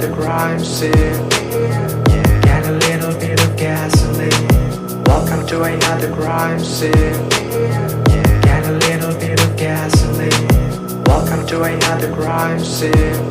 another crime scene. Get a little bit of gasoline. Welcome to another crime scene. Get a little bit of gasoline. Welcome to another crime scene.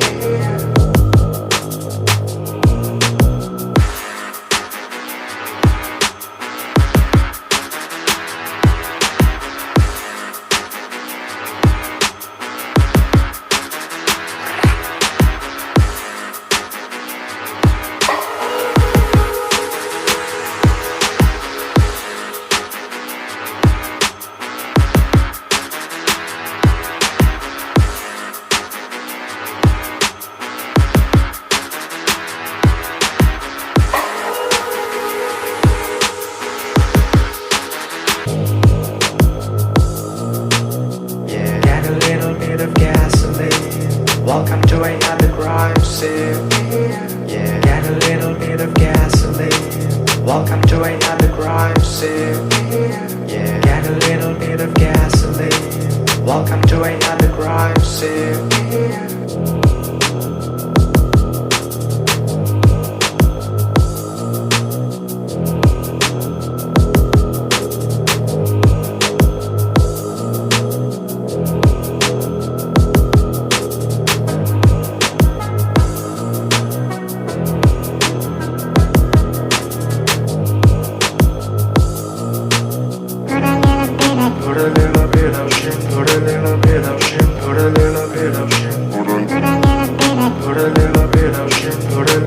Welcome to another crime scene. Get a little bit of gasoline. Welcome to another crime scene. Get a little bit of gasoline. Welcome to another crime scene. Put a little bit of shit, put a little bit of shit, put a little bit of shit, put a little bit of shit, put a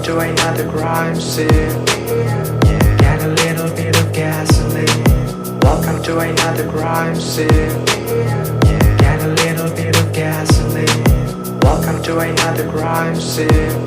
to another crime scene. Get a little bit of gasoline. Welcome to another crime scene. Get a little bit of gasoline. Welcome to another crime scene.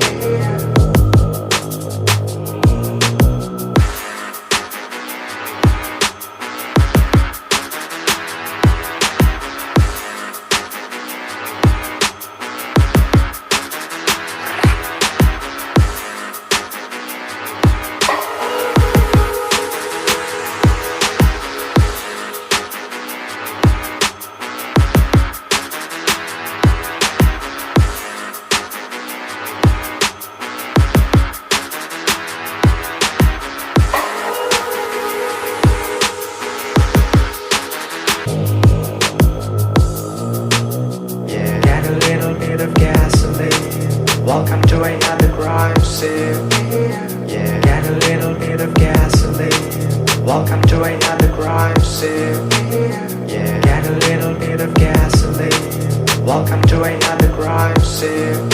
Welcome to another crime scene. Get a little bit of gasoline. Welcome to another crime scene. Get a little bit of gasoline. Welcome to another crime scene.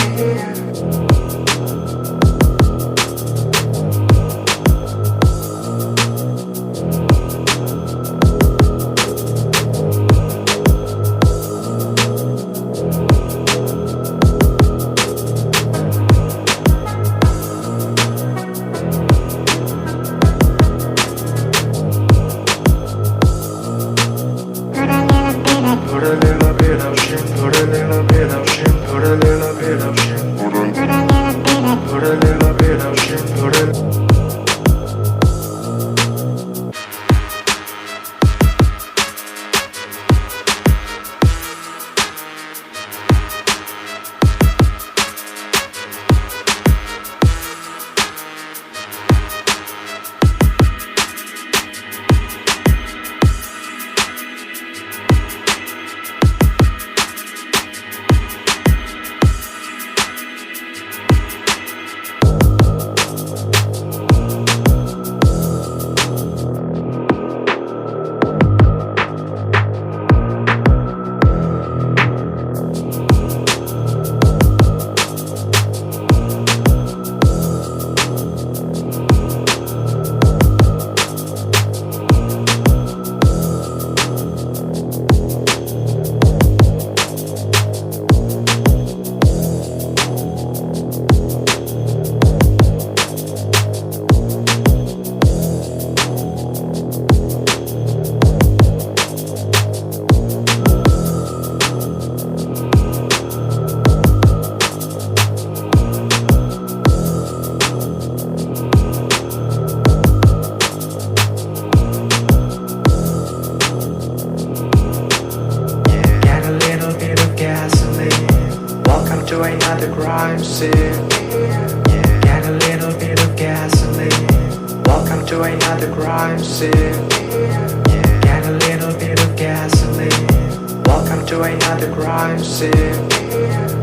Put a little bit of shit, put a little bit of shit, put a little bit of shit, put a little bit of shit, put a crime scene. Get a little bit of gasoline. Welcome to another crime scene.